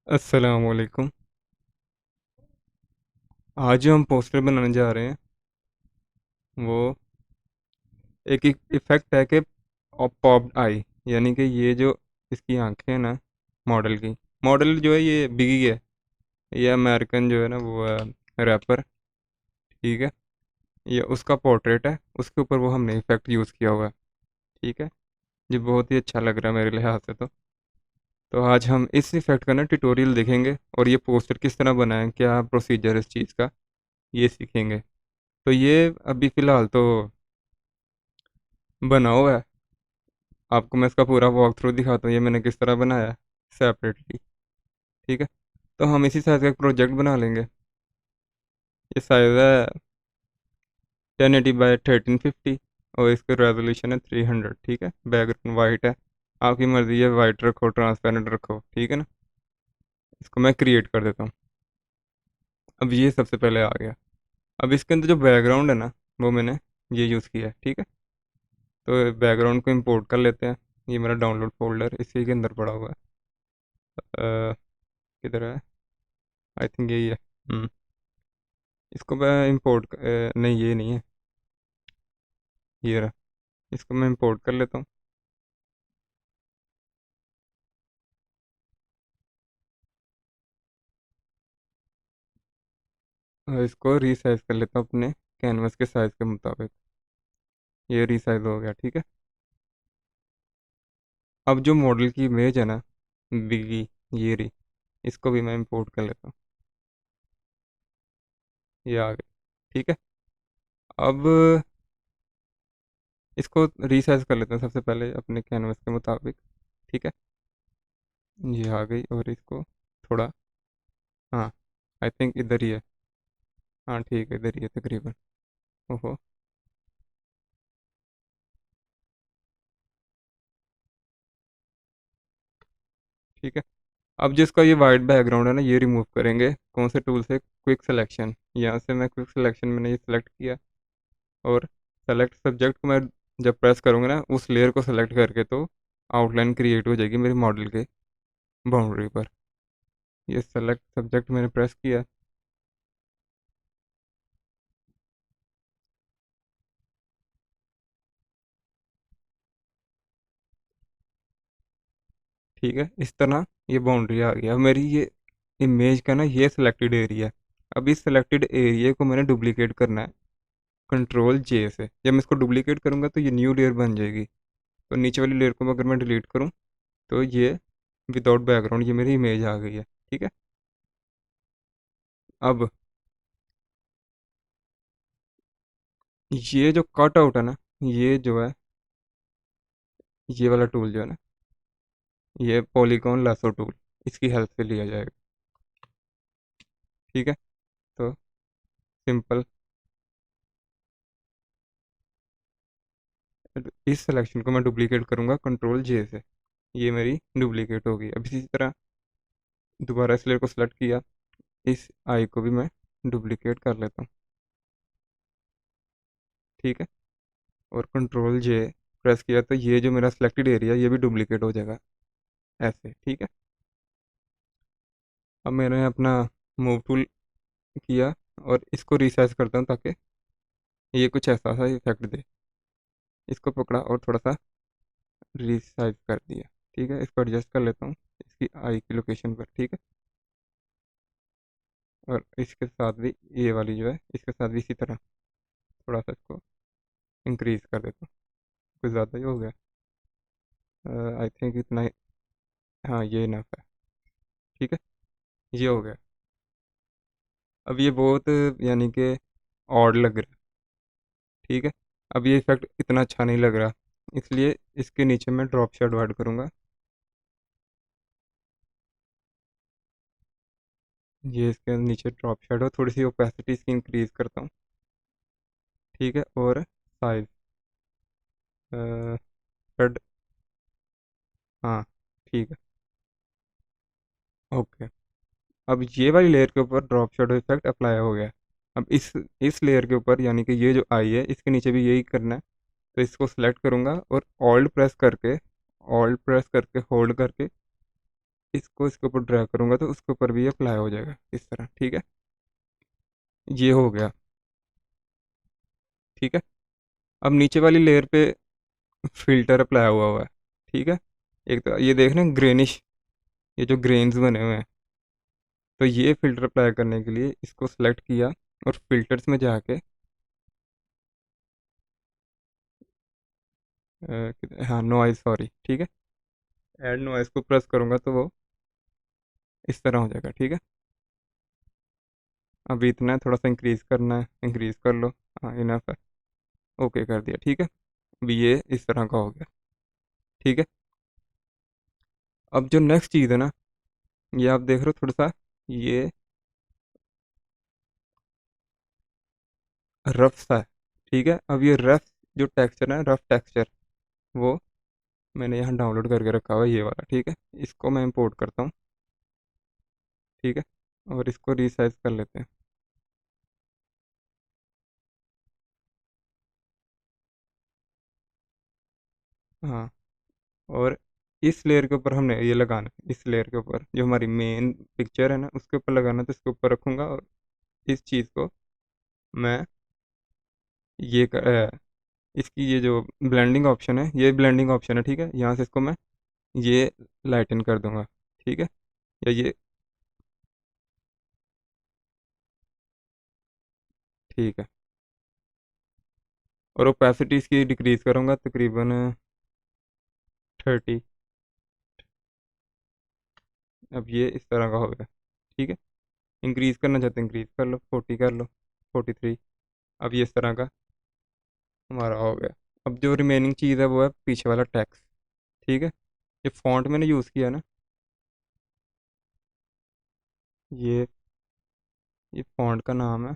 अस्सलाम वालेकुम। आज जो हम पोस्टर बनाने जा रहे हैं वो एक इफ़ेक्ट है कि पॉप्ड आई, यानी कि ये जो इसकी आंखें हैं ना, मॉडल की। मॉडल जो है ये बिगी है, ये अमेरिकन जो है ना वो है रैपर। ठीक है, ये उसका पोर्ट्रेट है, उसके ऊपर वो हमने इफ़ेक्ट यूज़ किया हुआ है। ठीक है, ये बहुत ही अच्छा लग रहा है मेरे लिहाज से। तो आज हम इस इफ़ेक्ट का ना ट्यूटोरियल देखेंगे और ये पोस्टर किस तरह बनाएं, क्या प्रोसीजर है इस चीज़ का, ये सीखेंगे। तो ये अभी फ़िलहाल तो बना हुआ है। आपको मैं इसका पूरा वॉक थ्रू दिखाता हूँ, ये मैंने किस तरह बनाया है सेपरेटली। ठीक है, तो हम इसी साइज़ का एक प्रोजेक्ट बना लेंगे। ये साइज़ है 1080 बाई 1350 और इसका रेजोल्यूशन है 300। ठीक है, बैकग्राउंड वाइट है, आपकी मर्ज़ी है वाइट रखो ट्रांसपेरेंट रखो। ठीक है ना, इसको मैं क्रिएट कर देता हूँ। अब ये सबसे पहले आ गया। अब इसके अंदर जो बैकग्राउंड है ना, वो मैंने ये यूज़ किया है। ठीक है, तो बैकग्राउंड को इंपोर्ट कर लेते हैं। ये मेरा डाउनलोड फोल्डर इसी के अंदर पड़ा हुआ है। किधर है? आई थिंक यही है। हम्म, इसको मैं इंपोर्ट नहीं, ये नहीं है, ये रहा। इसको मैं इंपोर्ट कर लेता हूँ। और इसको रीसाइज कर लेता हूँ अपने कैनवस के साइज़ के मुताबिक। ये रीसाइज हो गया। ठीक है, अब जो मॉडल की इमेज है ना, बिगी, ये रही, इसको भी मैं इंपोर्ट कर लेता हूँ। ये आ गया। ठीक है, अब इसको रीसाइज कर लेते हैं सबसे पहले अपने कैनवस के मुताबिक। ठीक है, ये आ गई और इसको थोड़ा, हाँ, आई थिंक इधर ही है। हाँ ठीक है, इधर ही है तकरीबन। ओहो, ठीक है। अब जिसका ये वाइट बैकग्राउंड है ना, ये रिमूव करेंगे कौन से टूल से? Quick selection. यहाँ से मैं क्विक सिलेक्शन मैंने ये सिलेक्ट किया और सेलेक्ट सब्जेक्ट को मैं जब प्रेस करूँगा ना, उस लेयर को सेलेक्ट करके तो आउटलाइन क्रिएट हो जाएगी मेरी मॉडल के बाउंड्री पर। ये सेलेक्ट सब्जेक्ट मैंने प्रेस किया। ठीक है, इस तरह ये बाउंड्री आ गई। अब मेरी ये इमेज का ना ये सिलेक्टेड एरिया है। अब इस सिलेक्टेड एरिया को मैंने डुप्लीकेट करना है कंट्रोल जे से। जब मैं इसको डुप्लीकेट करूँगा तो ये न्यू लेयर बन जाएगी। तो नीचे वाली लेयर को अगर मैं डिलीट करूँ तो ये विदाउट बैकग्राउंड ये मेरी इमेज आ गई है। ठीक है, अब ये जो कट आउट है ना, ये जो है, ये वाला टूल जो है ना, ये पॉलीगॉन लासो टूल, इसकी हेल्प से लिया जाएगा। ठीक है, तो सिंपल, इस सिलेक्शन को मैं डुप्लीकेट करूँगा कंट्रोल जे से। ये मेरी डुप्लीकेट होगी। अब इसी तरह दोबारा इस लेयर को सेलेक्ट किया, इस आई को भी मैं डुप्लीकेट कर लेता हूँ। ठीक है, और कंट्रोल जे प्रेस किया तो ये जो मेरा सिलेक्टेड एरिया ये भी डुप्लीकेट हो जाएगा ऐसे। ठीक है, अब मैंने अपना मूव टूल किया और इसको रिसाइज करता हूँ ताकि ये कुछ ऐसा सा इफेक्ट दे। इसको पकड़ा और थोड़ा सा रिसाइज कर दिया। ठीक है, इसको एडजस्ट कर लेता हूँ इसकी आई की लोकेशन पर। ठीक है, और इसके साथ भी ये वाली जो है, इसके साथ भी इसी तरह थोड़ा सा इसको इंक्रीज कर देता हूँ। कुछ ज़्यादा ही हो गया, आई थिंक इतना ही। हाँ, ये इनफ है। ठीक है, ये हो गया। अब ये बहुत, यानी कि ऑड लग रहा है। ठीक है, अब ये इफेक्ट इतना अच्छा नहीं लग रहा, इसलिए इसके नीचे मैं ड्रॉप शेडो ऐड करूँगा। ये इसके नीचे ड्रॉप शेडो, थोड़ी सी ओपेसिटी इसकी इंक्रीज करता हूँ। ठीक है, और साइज रेड, हाँ ठीक है, ओके। अब ये वाली लेयर के ऊपर ड्रॉप शेडो इफेक्ट अप्लाई हो गया। अब इस लेयर के ऊपर, यानी कि ये जो आई है, इसके नीचे भी यही करना है। तो इसको सेलेक्ट करूँगा और ऑल्ट प्रेस करके होल्ड करके इसको इसके ऊपर ड्रैग करूँगा तो उसके ऊपर भी अप्लाई हो जाएगा इस तरह, ठीक है। ये हो गया, ठीक है। अब नीचे वाली लेयर पे फिल्टर अप्लाई हुआ हुआ है, ठीक है। एक तो ये देख रहे हैं ग्रेनिश, ये जो ग्रेन्स बने हुए हैं, तो ये फ़िल्टर अप्लाई करने के लिए इसको सेलेक्ट किया और फिल्टर्स में जाके हाँ नॉइज़, सॉरी, ठीक है। ऐड नॉइज़ को प्रेस करूँगा तो वो इस तरह हो जाएगा, ठीक है। अभी इतना है, थोड़ा सा इंक्रीज़ करना है, इंक्रीज़ कर लो। हाँ इनफ है, ओके कर दिया, ठीक है। अभी ये इस तरह का हो गया, ठीक है। अब जो नेक्स्ट चीज़ है ना, ये आप देख रहे हो थोड़ा सा, ये रफ सा है, ठीक है। अब ये रफ जो टेक्सचर है, रफ टेक्सचर, वो मैंने यहाँ डाउनलोड करके रखा हुआ है, ये वाला, ठीक है। इसको मैं इंपोर्ट करता हूँ, ठीक है, और इसको रीसाइज कर लेते हैं। हाँ, और इस लेयर के ऊपर हमने ये लगाना है, इस लेयर के ऊपर जो हमारी मेन पिक्चर है ना उसके ऊपर लगाना है, तो इसके ऊपर रखूँगा और इस चीज़ को मैं ये इसकी ये जो ब्लेंडिंग ऑप्शन है, ये ब्लेंडिंग ऑप्शन है, ठीक है। यहाँ से इसको मैं ये लाइटन कर दूंगा, ठीक है। या ये, ठीक है। और ओपेसिटी इसकी डिक्रीज करूँगा तकरीबन 30। अब ये इस तरह का हो गया, ठीक है। इंक्रीज़ करना चाहते हैं इंक्रीज़ कर लो, 40 कर लो, 43। अब ये इस तरह का हमारा हो गया। अब जो रिमेनिंग चीज़ है वो है पीछे वाला टैक्स, ठीक है। ये फॉन्ट मैंने यूज़ किया ना, ये ये फॉन्ट का नाम है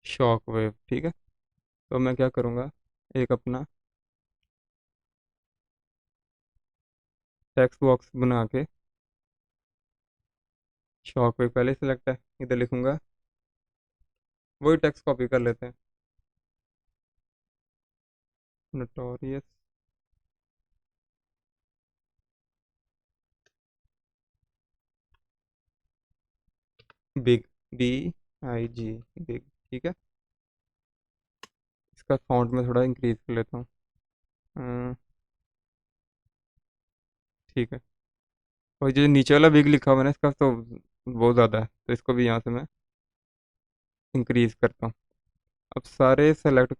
शॉक वेव, ठीक है। तो मैं क्या करूँगा, एक अपना टेक्स्ट बॉक्स बना के, शॉक वेव पहले सेलेक्ट है, इधर लिखूँगा, वही टेक्स्ट कॉपी कर लेते हैं, नोटोरियस बिग, BIG, बिग, ठीक है। इसका फॉन्ट में थोड़ा इंक्रीज कर लेता हूँ, ठीक है। और जो नीचे वाला बिग लिखा हुआ है ना, इसका तो बहुत ज़्यादा है, तो इसको भी यहाँ से मैं इंक्रीज करता हूँ। अब सारे सेलेक्ट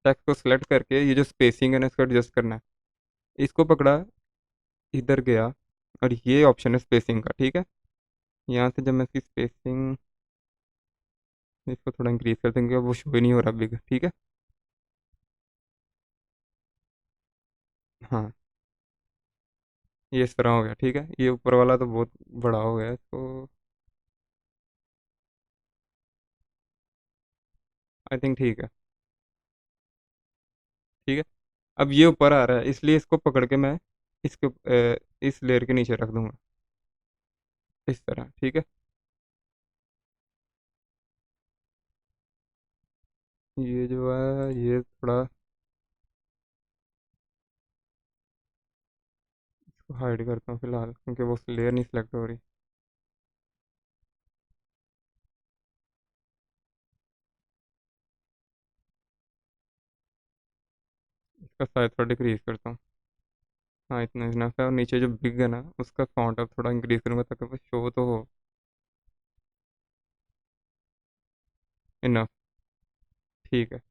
टेक्स्ट को सेलेक्ट करके ये जो स्पेसिंग है ना इसको एडजस्ट करना है। इसको पकड़ा, इधर गया, और ये ऑप्शन है स्पेसिंग का, ठीक है। यहाँ से जब मैं इसकी स्पेसिंग, इसको थोड़ा इंक्रीज कर देंगे, वो शो ही नहीं हो रहा बिग, ठीक है। हाँ, ये इस तरह हो गया, ठीक है। ये ऊपर वाला तो बहुत बड़ा हो गया है, तो आई थिंक ठीक है, ठीक है। अब ये ऊपर आ रहा है, इसलिए इसको पकड़ के मैं इसके इस लेयर के नीचे रख दूंगा, इस तरह, ठीक है। ये जो है ये थोड़ा इसको हाइड करता हूँ फिलहाल, क्योंकि वो लेयर नहीं सिलेक्ट हो रही। इसका साइज थोड़ा डिक्रीज करता हूँ, हाँ इतना इतना है। और नीचे जो बिग है ना उसका फॉन्ट अब थोड़ा इंक्रीज करूँगा ताकि वो शो तो हो, इनफ, ठीक है।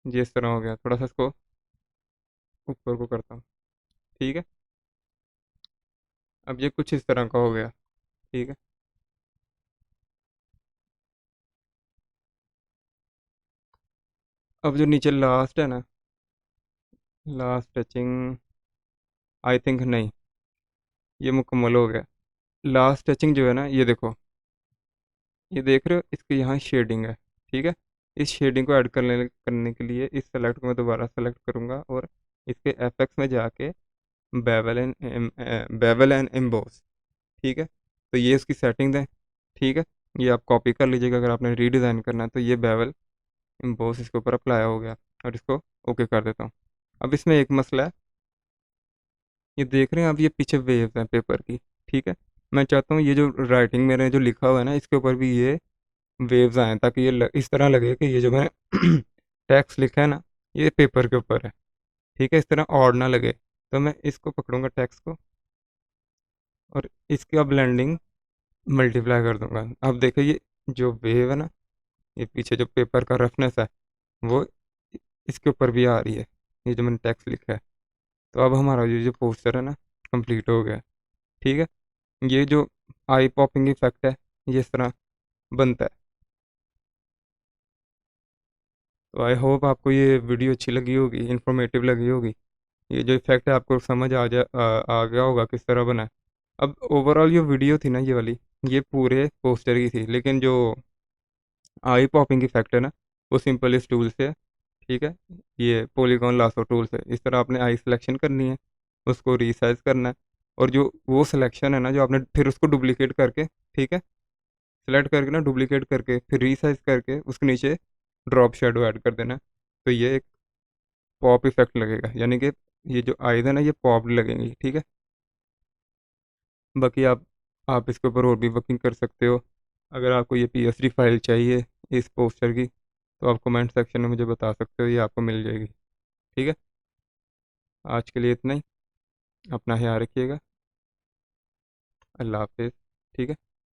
ये इस तरह हो गया, थोड़ा सा इसको ऊपर को करता हूँ, ठीक है। अब ये कुछ इस तरह का हो गया, ठीक है। अब जो नीचे लास्ट है ना, लास्ट टचिंग, आई थिंक नहीं, ये मुकम्मल हो गया। लास्ट टचिंग जो है ना, ये देखो, ये देख रहे हो, इसके यहाँ शेडिंग है, ठीक है। इस शेडिंग को ऐड करने के लिए इस सेलेक्ट को मैं दोबारा सेलेक्ट करूँगा और इसके एफेक्ट्स में जाके बेवल एंड एम्बोस, ठीक है। तो ये इसकी सेटिंग है, ठीक है। ये आप कॉपी कर लीजिएगा, अगर आपने रीडिज़ाइन करना है तो ये बेवल एम्बोस इसके ऊपर अप्लाई हो गया। और इसको ओके कर देता हूँ। अब इसमें एक मसला है, ये देख रहे हैं आप, ये पीछे वेव्स हैं पेपर की, ठीक है। मैं चाहता हूँ ये जो राइटिंग मेरे जो लिखा हुआ है ना, इसके ऊपर भी ये वेव्स आएँ, ताकि इस तरह लगे कि ये जो मैंने टेक्स्ट लिखा है ना, ये पेपर के ऊपर है, ठीक है, इस तरह ऑड ना लगे। तो मैं इसको पकड़ूंगा टेक्स्ट को, और इसकी अब ब्लेंडिंग मल्टीप्लाई कर दूंगा। अब देखो ये जो वेव है ना, ये पीछे जो पेपर का रफनेस है, वो इसके ऊपर भी आ रही है, ये जो मैंने टेक्स्ट लिखा है। तो अब हमारा ये जो पोस्टर है ना, कंप्लीट हो गया है, ठीक है। ये जो आई पॉपिंग इफेक्ट है, ये इस तरह बनता है। तो आई होप आपको ये वीडियो अच्छी लगी होगी, इन्फॉर्मेटिव लगी होगी। ये जो इफेक्ट है आपको समझ आ गया होगा किस तरह बना है। अब ओवरऑल ये वीडियो थी ना, ये वाली, ये पूरे पोस्टर की थी, लेकिन जो आई पॉपिंग इफेक्ट है ना, वो सिंपल इस टूल से है, ठीक है। ये पॉलीगॉन लासो टूल से इस तरह आपने आई सिलेक्शन करनी है, उसको रीसाइज करना है, और जो वो सिलेक्शन है ना, जो आपने फिर उसको डुप्लीकेट करके, ठीक है, सेलेक्ट करके ना, डुप्लीकेट करके फिर रीसाइज करके उसके नीचे ड्रॉप शेडो ऐड कर देना है। तो ये एक पॉप इफेक्ट लगेगा, यानी कि ये जो आईज है ना, ये पॉप लगेंगी, ठीक है। बाकी आप इसके ऊपर और भी वर्किंग कर सकते हो। अगर आपको ये पीएसडी फाइल चाहिए इस पोस्टर की, तो आप कमेंट सेक्शन में मुझे बता सकते हो, ये आपको मिल जाएगी, ठीक है। आज के लिए इतना ही। अपना ख्याल रखिएगा। अल्लाह हाफिज़। ठीक है।